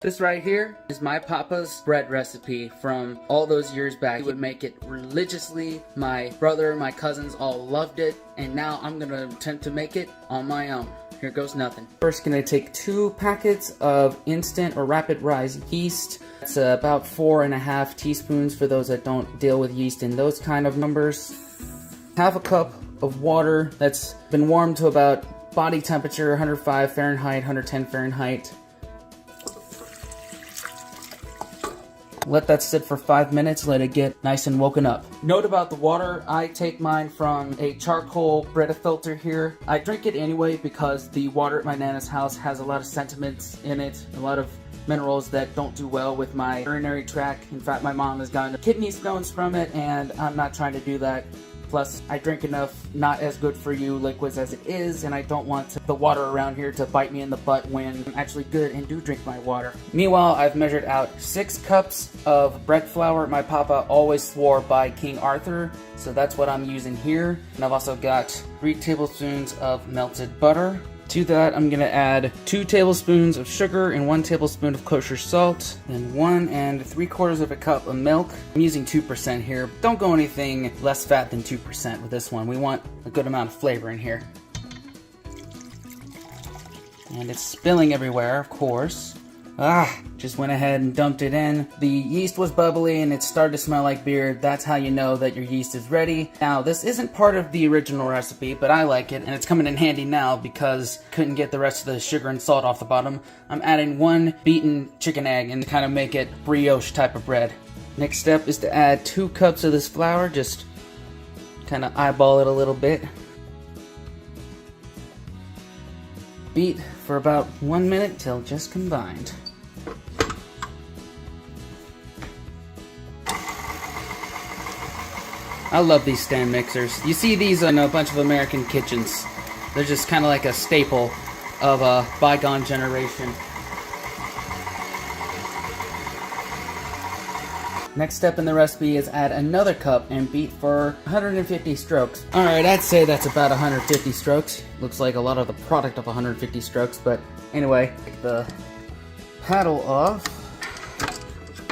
This right here is my papa's bread recipe from all those years back. He would make it religiously. My brother, my cousins all loved it, and now I'm gonna attempt to make it on my own. Here goes nothing. First, gonna take 2 packets of instant or rapid rise yeast. It's about 4.5 teaspoons for those that don't deal with yeast in those kind of numbers. Half a cup of water that's been warmed to about body temperature, 105 Fahrenheit, 110 Fahrenheit. Let that sit for 5 minutes, let it get nice and woken up. Note about the water, I take mine from a charcoal Brita filter here. I drink it anyway because the water at my Nana's house has a lot of sediments in it, a lot of minerals that don't do well with my urinary tract. In fact, my mom has gotten kidney stones from it, and I'm not trying to do that. Plus, I drink enough not as good for you liquids as it is, and I don't want the water around here to bite me in the butt when I'm actually good and do drink my water. Meanwhile, I've measured out 6 cups of bread flour. My papa always swore by King Arthur, so that's what I'm using here. And I've also got 3 tablespoons of melted butter. To that, I'm gonna add 2 tablespoons of sugar and 1 tablespoon of kosher salt, and 1 3/4 cup of milk. I'm using 2% here. Don't go anything less fat than 2% with this one. We want a good amount of flavor in here. And it's spilling everywhere, of course. Just went ahead and dumped it in. The yeast was bubbly and it started to smell like beer. That's how you know that your yeast is ready. Now, this isn't part of the original recipe, but I like it, and it's coming in handy now because couldn't get the rest of the sugar and salt off the bottom. I'm adding 1 beaten chicken egg and kind of make it brioche type of bread. Next step is to add 2 cups of this flour. Just kind of eyeball it a little bit. Beat for about 1 minute till just combined. I love these stand mixers. You see these in a bunch of American kitchens. They're just kind of like a staple of a bygone generation. Next step in the recipe is add another cup and beat for 150 strokes. Alright, I'd say that's about 150 strokes. Looks like a lot of the product of 150 strokes, but anyway, take the paddle off.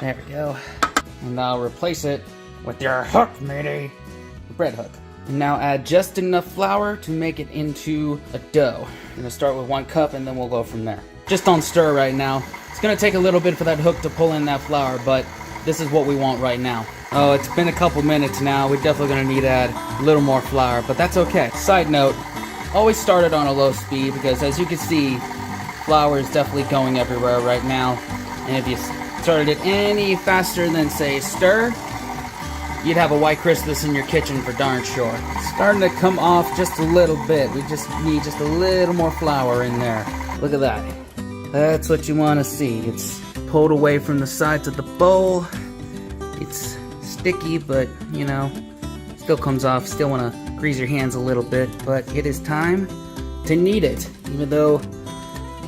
There we go. And now replace it with your hook, matey. Bread hook. And now add just enough flour to make it into a dough. I'm gonna start with 1 cup and then we'll go from there. Just don't stir right now. It's gonna take a little bit for that hook to pull in that flour, but this is what we want right now. Oh, it's been a couple minutes now. We're definitely gonna need to add a little more flour, but that's okay. Side note, always start it on a low speed because as you can see, flour is definitely going everywhere right now. And if you started it any faster than, say, stir, you'd have a white Christmas in your kitchen for darn sure. It's starting to come off just a little bit. We just need just a little more flour in there. Look at that. That's what you want to see. It's pulled away from the sides of the bowl. It's sticky, but you know, still comes off. Still want to grease your hands a little bit, but it is time to knead it. Even though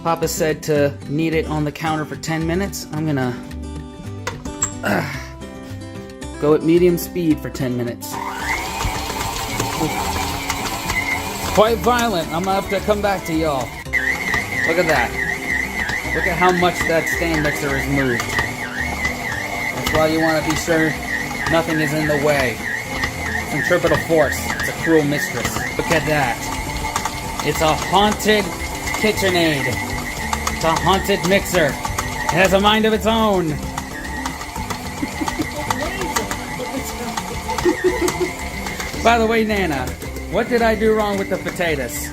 Papa said to knead it on the counter for 10 minutes, I'm gonna go at medium speed for 10 minutes. Quite violent. I'm gonna have to come back to y'all. Look at that. Look at how much that stand mixer has moved. That's why you want to be sure nothing is in the way. Centripetal force. It's a cruel mistress. Look at that. It's a haunted KitchenAid. It's a haunted mixer. It has a mind of its own. By the way, Nana, what did I do wrong with the potatoes? You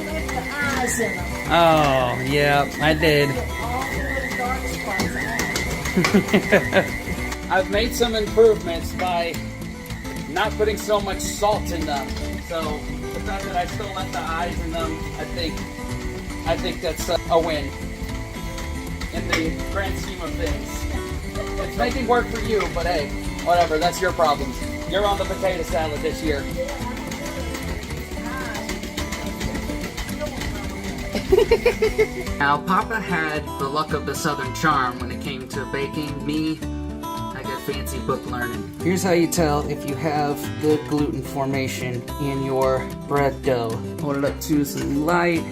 left the eyes in them. Oh, yeah, I did. I've made some improvements by not putting so much salt in them. So the fact that I still left the eyes in them, I think that's a win in the grand scheme of things. It's making work for you, but hey, whatever, that's your problem. You're on the potato salad this year. Now, Papa had the luck of the Southern Charm when it came to baking. Me, I got fancy book learning. Here's how you tell if you have good gluten formation in your bread dough. Hold it up to some light.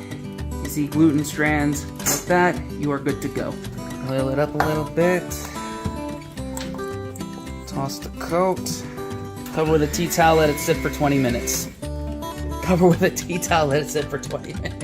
You see gluten strands like that, you are good to go. Oil it up a little bit. Toss the coat. Cover with a tea towel, let it sit for 20 minutes. Cover with a tea towel, let it sit for 20 minutes.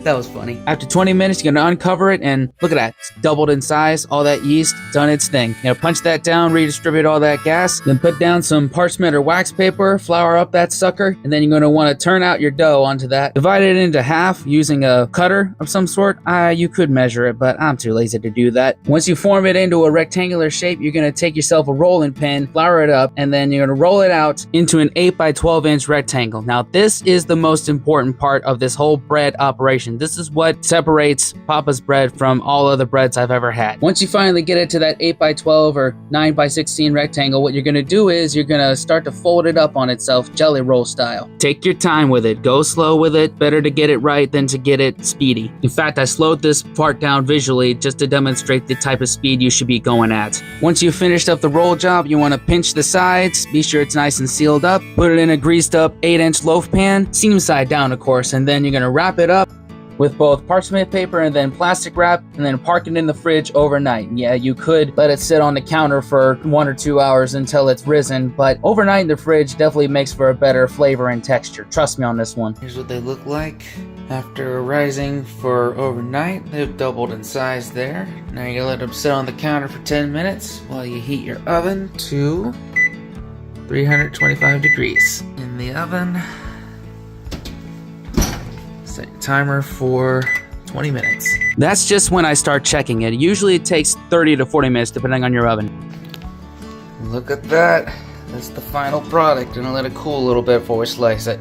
That was funny. After 20 minutes, you're gonna uncover it, and look at that. It's doubled in size. All that yeast done its thing. You know, punch that down, redistribute all that gas, then put down some parchment or wax paper, flour up that sucker, and then you're gonna wanna turn out your dough onto that. Divide it into half using a cutter of some sort. You could measure it, but I'm too lazy to do that. Once you form it into a rectangular shape, you're gonna take yourself a rolling pin, flour it up, and then you're gonna roll it out into an 8 by 12 inch rectangle. Now, this is the most important part of this whole bread operation. This is what separates Papa's bread from all other breads I've ever had. Once you finally get it to that 8 by 12 or 9 by 16 rectangle, what you're gonna do is you're gonna start to fold it up on itself, jelly roll style. Take your time with it. Go slow with it. Better to get it right than to get it speedy. In fact, I slowed this part down visually just to demonstrate the type of speed you should be going at. Once you've finished up the roll job, you wanna pinch the sides, be sure it's nice and sealed up, put it in a greased up 8-inch loaf pan, seam side down of course, and then you're gonna wrap it up with both parchment paper and then plastic wrap, and then park it in the fridge overnight. Yeah, you could let it sit on the counter for 1 or 2 hours until it's risen, but overnight in the fridge definitely makes for a better flavor and texture. Trust me on this one. Here's what they look like after rising for overnight. They've doubled in size there. Now you let them sit on the counter for 10 minutes while you heat your oven to 325 degrees. In the oven, set your timer for 20 minutes. That's just when I start checking it. Usually it takes 30 to 40 minutes depending on your oven. Look at that. That's the final product. Gonna let it cool a little bit before we slice it.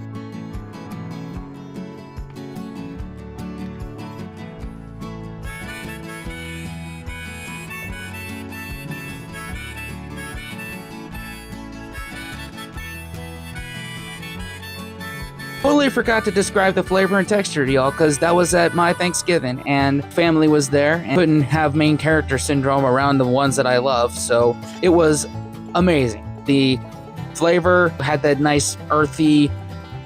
Totally forgot to describe the flavor and texture to y'all, because that was at my Thanksgiving and family was there and couldn't have main character syndrome around the ones that I love, so it was amazing. The flavor had that nice earthy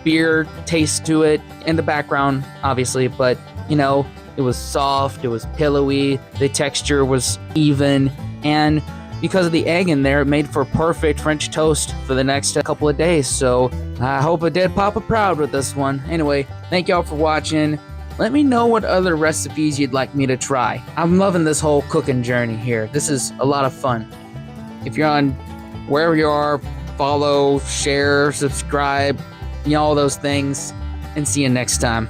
beer taste to it in the background, obviously, but you know, it was soft, it was pillowy, the texture was even, and because of the egg in there, it made for perfect French toast for the next couple of days. So I hope I did Papa proud with this one. Anyway, thank y'all for watching. Let me know what other recipes you'd like me to try. I'm loving this whole cooking journey here. This is a lot of fun. If you're on wherever you are, follow, share, subscribe, you know, all those things, and see you next time.